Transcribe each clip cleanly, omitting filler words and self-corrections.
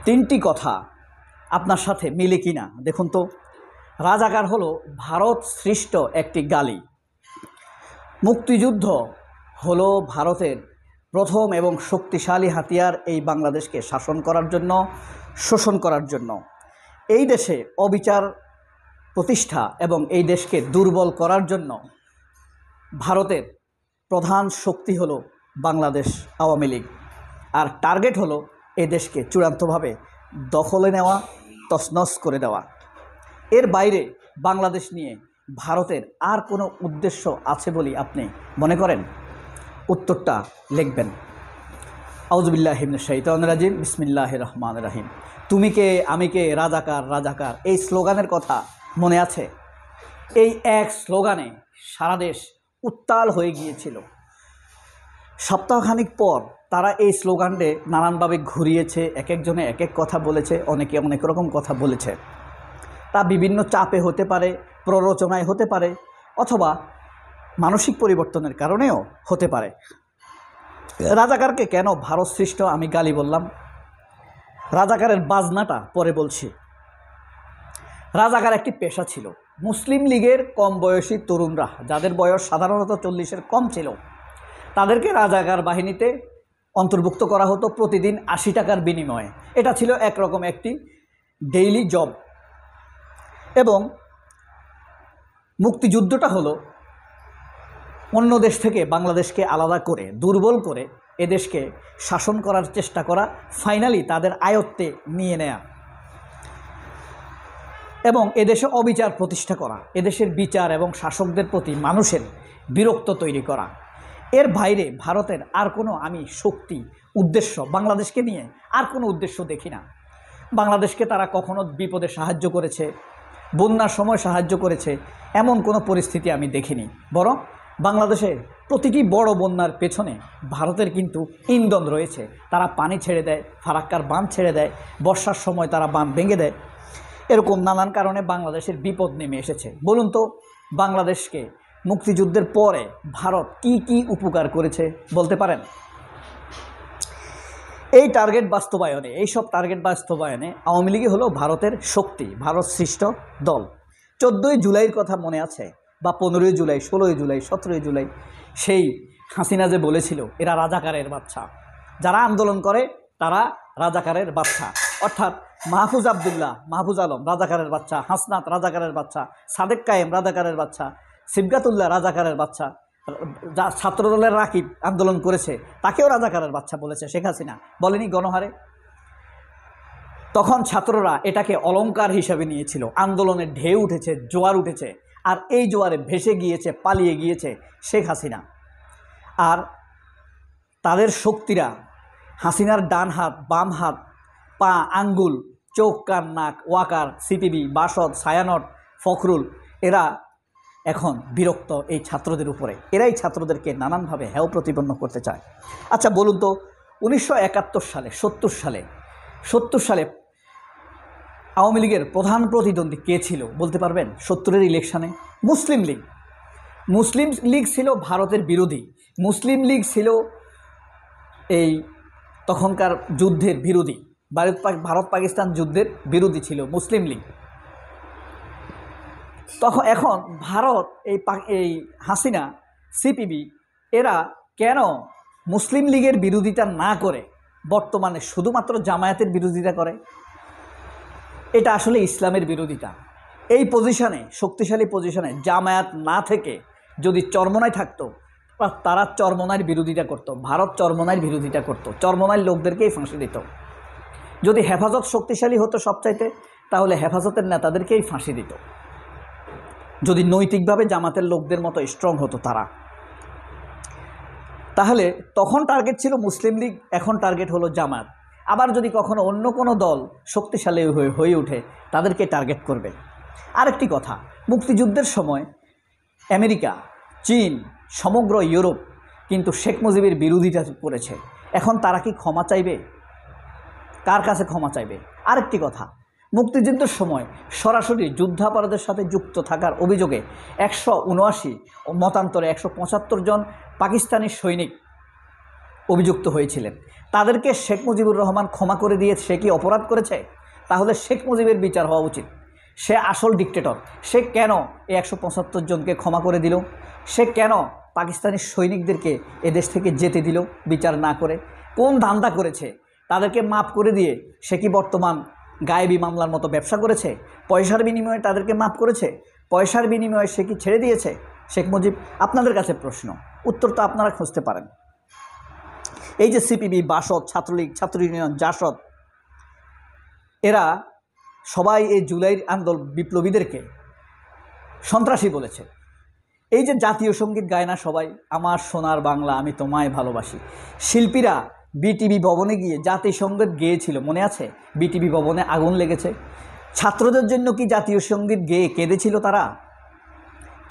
তিনটি কথা আপনার সাথে মিলে কিনা দেখুন তো। রাজাকার হলো ভারত সৃষ্ট একটি গালি। মুক্তিযুদ্ধ হলো ভারতের প্রথম এবং শক্তিশালী হাতিয়ার এই বাংলাদেশকে শাসন করার জন্য, শোষণ করার জন্য। এই দেশে অবিচার প্রতিষ্ঠা এবং এই দেশকে দুর্বল করার জন্য ভারতের প্রধান শক্তি হলো বাংলাদেশ আওয়ামী লীগ। আর টার্গেট হলো এই দেশকে চূড়ান্তভাবে দখলে নেওয়া, তছনছ করে দেওয়া। এর বাইরে বাংলাদেশ নিয়ে ভারতের আর কোনো উদ্দেশ্য আছে বলে আপনি মনে করেন? উত্তরটা লিখবেন। আউযুবিল্লাহি মিনাশ শাইতানির রাজিম, বিসমিল্লাহির রহমানির রহিম। তুমি কে, আমি কে, রাজাকার রাজাকার, এই স্লোগানের কথা মনে আছে? এই এক স্লোগানে সারা দেশ উত্তাল হয়ে গিয়েছিল। সপ্তাহখানিক পর তারা এই স্লোগানটি নানানভাবে ঘুরিয়েছে, এক একজনে এক এক কথা বলেছে, অনেকে অনেক রকম কথা বলেছে। তা বিভিন্ন চাপে হতে পারে, প্ররোচনায় হতে পারে, অথবা মানসিক পরিবর্তনের কারণেও হতে পারে। রাজাকারকে কেন ভারত সৃষ্ট আমি গালি বললাম? রাজাকারের বাজনাটা পরে বলছি। রাজাকার একটি পেশা ছিল। মুসলিম লীগের কম বয়সী তরুণরা, যাদের বয়স সাধারণত 40-এর কম ছিল, তাদেরকে রাজাকার বাহিনীতে অন্তর্ভুক্ত করা হতো প্রতিদিন 80 টাকার বিনিময়ে। এটা ছিল একরকম একটি ডেইলি জব। এবং মুক্তিযুদ্ধটা হলো অন্য দেশ থেকে বাংলাদেশকে আলাদা করে, দুর্বল করে এদেশকে শাসন করার চেষ্টা করা, ফাইনালি তাদের আয়ত্তে নিয়ে নেয়া এবং এদেশে অবিচার প্রতিষ্ঠা করা, এদেশের বিচার এবং শাসকদের প্রতি মানুষের বিরক্ত তৈরি করা। এর বাইরে ভারতের আর কোনো আমি শক্তি, উদ্দেশ্য বাংলাদেশকে নিয়ে আর কোনো উদ্দেশ্য দেখি না। বাংলাদেশকে তারা কখনো বিপদে সাহায্য করেছে, বন্যার সময় সাহায্য করেছে, এমন কোনো পরিস্থিতি আমি দেখিনি। বরং বাংলাদেশে প্রতিটি বড় বন্যার পেছনে ভারতের কিন্তু ইন্ধন রয়েছে। তারা পানি ছেড়ে দেয়, ফারাক্কার বাঁধ ছেড়ে দেয়, বর্ষার সময় তারা বাঁধ ভেঙে দেয়। এরকম নানান কারণে বাংলাদেশের বিপদ নেমে এসেছে। বলুন তো, বাংলাদেশকে মুক্তিযুদ্ধের পরে ভারত কি কি উপকার করেছে বলতে পারেন? এই টার্গেট বাস্তবায়নে, এইসব টার্গেট বাস্তবায়নে আওয়ামী লীগই হলো ভারতের শক্তি, ভারত সৃষ্ট দল। 14ই জুলাইয়ের কথা মনে আছে? বা 15ই জুলাই, 16ই জুলাই, 17ই জুলাই, সেই হাসিনা যে বলেছিল এরা রাজাকারের বাচ্চা, যারা আন্দোলন করে তারা রাজাকারের বাচ্চা। অর্থাৎ মাহফুজ আবদুল্লাহ, মাহফুজ আলম রাজাকারের বাচ্চা, হাসনাত রাজাকারের বাচ্চা, সাদেক কায়েম রাজাকারের বাচ্চা, সিবগাতুল্লাহ রাজাকারের বাচ্চা, যা ছাত্রদলের রাকিব আন্দোলন করেছে তাকেও রাজাকারের বাচ্চা বলেছে শেখ হাসিনা, বলেনি গণহারে? তখন ছাত্ররা এটাকে অলংকার হিসাবে নিয়েছিল। আন্দোলনের ঢেউ উঠেছে, জোয়ার উঠেছে, আর এই জোয়ারে ভেসে গিয়েছে, পালিয়ে গিয়েছে শেখ হাসিনা। আর তাদের শক্তিরা, হাসিনার ডান হাত, বাম হাত, পা, আঙ্গুল, চোখ, কান, নাক, ওয়াকার, সিপিবি, বাসদ, ছায়ানট, ফখরুল, এরা এখন বিরক্ত এই ছাত্রদের উপরে। এরাই ছাত্রদেরকে নানানভাবে হেয় প্রতিপন্ন করতে চায়। আচ্ছা বলুন তো, 1971 সালে, 70 সালে আওয়ামী লীগের প্রধান প্রতিদ্বন্দ্বী কে ছিল বলতে পারবেন? 70-এর ইলেকশানে মুসলিম লীগ। মুসলিম লীগ ছিল ভারতের বিরোধী। মুসলিম লীগ ছিল এই তখনকার যুদ্ধের বিরোধী, ভারত পাকিস্তান যুদ্ধের বিরোধী ছিল মুসলিম লীগ। এখন ভারত এই হাসিনা, সিপিবি, এরা কেন মুসলিম লীগের বিরোধিতা না করে বর্তমানে শুধুমাত্র জামায়াতের বিরোধিতা করে? এটা আসলে ইসলামের বিরোধিতা। এই পজিশনে, শক্তিশালী পজিশনে জামায়াত না থেকে যদি চরমোনাই থাকতো, তারা চরমোনাইয়ের বিরোধিতা করত, ভারত চরমোনাইয়ের বিরোধিতা করত, চরমোনাইয়ের লোকদেরকেই ফাঁসি দিত। যদি হেফাজত শক্তিশালী হতো সবচাইতে, তাহলে হেফাজতের নেতাদেরকেই ফাঁসি দিত। যদি নৈতিকভাবে জামাতের লোকদের মতো স্ট্রং হতো তারা, তাহলে তখন টার্গেট ছিল মুসলিম লীগ, এখন টার্গেট হলো জামাত। আবার যদি কখনো অন্য কোনো দল শক্তিশালী হয়ে ওঠে, তাদেরকে টার্গেট করবে। আরেকটি কথা, মুক্তিযুদ্ধের সময় আমেরিকা, চীন, সমগ্র ইউরোপ কিন্তু শেখ মুজিবের বিরোধিতা করেছে। এখন তারা কি ক্ষমা চাইবে? কার কাছে ক্ষমা চাইবে? আরেকটি কথা, মুক্তিযুদ্ধের সময় সরাসরি যুদ্ধাপরাধের সাথে যুক্ত থাকার অভিযোগে 179 মতান্তরে 175 জন পাকিস্তানি সৈনিক অভিযুক্ত হয়েছিলেন, তাদেরকে শেখ মুজিবুর রহমান ক্ষমা করে দিয়ে সে কি অপরাধ করেছে? তাহলে শেখ মুজিবের বিচার হওয়া উচিত। সে আসল ডিক্টেটর। সে কেন এই 175 জনকে ক্ষমা করে দিল? সে কেন পাকিস্তানি সৈনিকদেরকে এদেশ থেকে যেতে দিল বিচার না করে? কোন ধান্দা করেছে? তাদেরকে মাফ করে দিয়ে সে কি বর্তমান গায়েবী মামলার মতো ব্যবসা করেছে? পয়সার বিনিময়ে তাদেরকে মাফ করেছে? পয়সার বিনিময়ে সে কি ছেড়ে দিয়েছে শেখ মুজিব? আপনাদের কাছে প্রশ্ন, উত্তর তো আপনারা খুঁজতে পারেন। এই যে সিপিবি, বাসদ, ছাত্রলীগ, ছাত্র ইউনিয়ন, জাসদ, এরা সবাই এই জুলাইয়ের বিপ্লবীদেরকে সন্ত্রাসী বলেছে। এই যে জাতীয় সঙ্গীত গায় না সবাই, আমার সোনার বাংলা আমি তোমায় ভালোবাসি, শিল্পীরা বিটিভি ভবনে গিয়ে জাতীয় সঙ্গীত গেয়েছিল, মনে আছে? বিটিভি ভবনে আগুন লেগেছে। ছাত্রদের জন্য কি জাতীয় সঙ্গীত গেয়ে কেঁদেছিল তারা?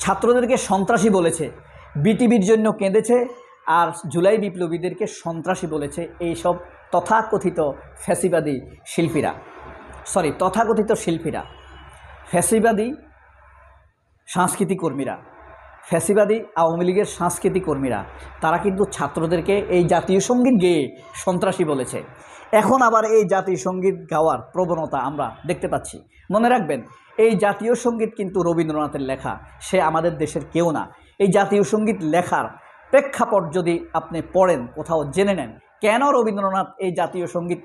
ছাত্রদেরকে সন্ত্রাসী বলেছে, বিটিভির জন্য কেঁদেছে, আর জুলাই বিপ্লবীদেরকে সন্ত্রাসী বলেছে এইসব তথাকথিত ফ্যাসিবাদী শিল্পীরা, তথাকথিত শিল্পীরা, ফ্যাসিবাদী সাংস্কৃতিক কর্মীরা, ফ্যাসিবাদী আওয়ামী লীগের সাংস্কৃতিক কর্মীরা, তারা কিন্তু ছাত্রদেরকে এই জাতীয় সঙ্গীত গেয়ে সন্ত্রাসী বলেছে। এখন আবার এই জাতীয় সঙ্গীত গাওয়ার প্রবণতা আমরা দেখতে পাচ্ছি। মনে রাখবেন, এই জাতীয় সঙ্গীত কিন্তু রবীন্দ্রনাথের লেখা, সে আমাদের দেশের কেউ না। এই জাতীয় সঙ্গীত লেখার প্রেক্ষাপট যদি আপনি পড়েন, কোথাও জেনে নেন কেন রবীন্দ্রনাথ এই জাতীয় সঙ্গীত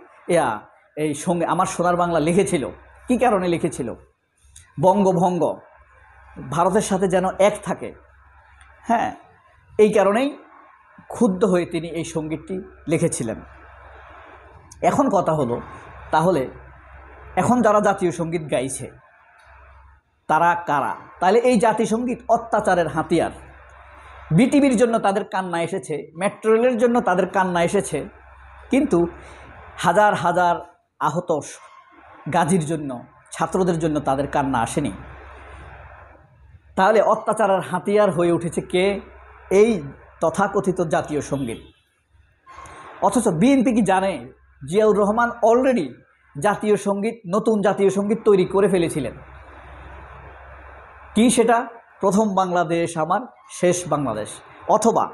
এই সঙ্গে আমার সোনার বাংলা লিখেছিল, কী কারণে লিখেছিল? বঙ্গভঙ্গ, ভারতের সাথে যেন এক থাকে, হ্যাঁ, এই কারণেই ক্ষুব্ধ হয়ে তিনি এই সঙ্গীতটি লিখেছিলেন। এখন কথা হলো, তাহলে এখন যারা জাতীয় সঙ্গীত গাইছে তারা কারা? তাহলে এই জাতীয় সঙ্গীত অত্যাচারের হাতিয়ার। বিটিভির জন্য তাদের কান্না এসেছে, মেট্রো রেলের জন্য তাদের কান্না এসেছে, কিন্তু হাজার হাজার আহত গাজীর জন্য, ছাত্রদের জন্য তাদের কান্না আসেনি। তাহলে অত্যাচারের হাতিয়ার হয়ে উঠেছে কে? এই তথাকথিত জাতীয় সঙ্গীত। অথচ বিএনপি কি জানে জিয়াউর রহমান অলরেডি জাতীয় সঙ্গীত, নতুন জাতীয় সঙ্গীত তৈরি করে ফেলেছিলেন? কি সেটা? প্রথম বাংলাদেশ আমার শেষ বাংলাদেশ, অথবা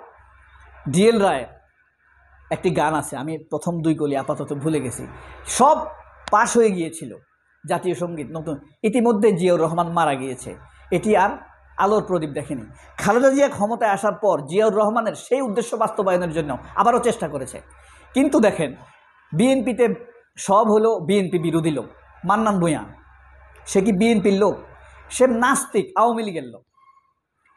ডিএল রায়ের একটি গান আছে, আমি প্রথম দুই কলি আপাতত ভুলে গেছি। সব পাশ হয়ে গিয়েছিল জাতীয় সঙ্গীত নতুন। ইতিমধ্যে জিয়াউর রহমান মারা গিয়েছে, এটি আর আলোর প্রদীপ দেখেনি। খালেদা জিয়া ক্ষমতায় আসার পর জিয়াউর রহমানের সেই উদ্দেশ্য বাস্তবায়নের জন্য আবারও চেষ্টা করেছে, কিন্তু দেখেন বিএনপিতে সব হলো বিএনপি বিরোধী লোক। মান্নান ভূঁইয়া, সে কি বিএনপির লোক? সে নাস্তিক, আওয়ামী লীগের লোক।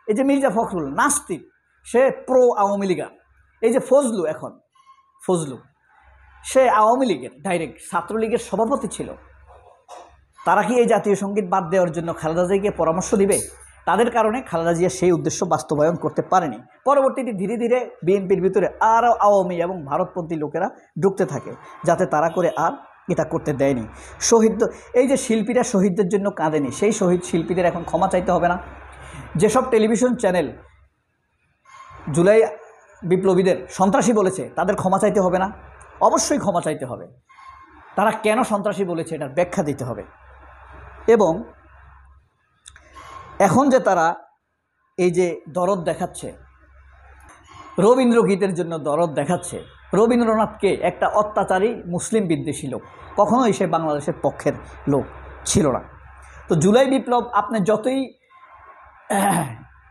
এই যে মির্জা ফখরুল নাস্তিক, সে প্রো আওয়ামী লীগার। এই যে ফজলু, সে আওয়ামী লীগের ডাইরেক্ট, ছাত্রলীগের সভাপতি ছিল। তারা কি এই জাতীয় সঙ্গীত বাদ দেওয়ার জন্য খালেদা জিয়াকে পরামর্শ দিবে? তাদের কারণে খালেদা জিয়া সেই উদ্দেশ্য বাস্তবায়ন করতে পারেনি। পরবর্তীতে ধীরে ধীরে বিএনপির ভিতরে আরও আওয়ামী এবং ভারতপন্থী লোকেরা ঢুকতে থাকে, যাতে তারা করে আর এটা করতে দেয়নি। এই যে শিল্পীরা শহীদদের জন্য কাঁদেনি, সেই শহীদ শিল্পীদের এখন ক্ষমা চাইতে হবে না? যেসব টেলিভিশন চ্যানেল জুলাই বিপ্লবীদের সন্ত্রাসী বলেছে, তাদের ক্ষমা চাইতে হবে না? অবশ্যই ক্ষমা চাইতে হবে। তারা কেন সন্ত্রাসী বলেছে এটার ব্যাখ্যা দিতে হবে। এবং এখন যে তারা এই যে দরদ দেখাচ্ছে, রবীন্দ্রগীতের জন্য দরদ দেখাচ্ছে, রবীন্দ্রনাথকে একটা অত্যাচারী মুসলিম বিদ্বেষী লোক, কখনোই সে বাংলাদেশের পক্ষের লোক ছিল না। তো জুলাই বিপ্লব, আপনি যতই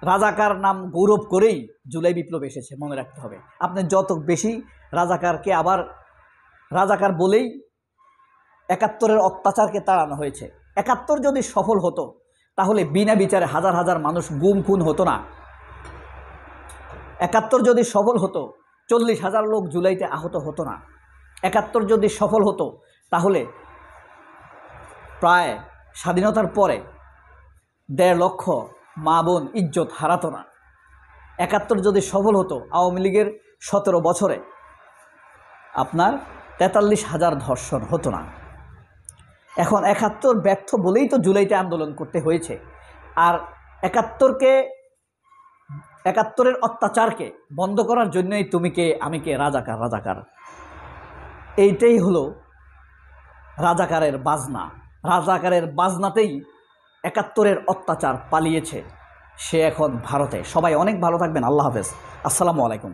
রাজাকার নাম গৌরব করেই জুলাই বিপ্লব এসেছে, মনে রাখতে হবে। আপনি যত বেশি রাজাকারকে আবার রাজাকার বলেই ৭১-এর অত্যাচারকে তাড়ানো হয়েছে। ৭১ যদি সফল হতো তাহলে বিনা বিচারে হাজার হাজার মানুষ গুম খুন হতো না। ৭১ যদি সফল হতো ৪০,০০০ লোক জুলাইতে আহত হতো না। ৭১ যদি সফল হতো তাহলে প্রায় স্বাধীনতার পরে ১.৫ লক্ষ মা বোন ইজ্জত হারাতো না। ৭১ যদি সফল হতো আওয়ামী লীগের ১৭ বছরে আপনার ৪৩,০০০ ধর্ষণ হতো না। এখন ৭১ ব্যর্থ বলেই তো জুলাইতে আন্দোলন করতে হয়েছে। আর ৭১-এর অত্যাচারকে বন্ধ করার জন্যই তুমি কে আমি কে, রাজাকার। এইটাই হলো রাজাকারের বাজনা। রাজাকারের বাজনাতেই ৭১-এর অত্যাচার পালিয়েছে, সে এখন ভারতে। সবাই অনেক ভালো থাকবেন। আল্লাহ হাফেজ, আসসালামু আলাইকুম।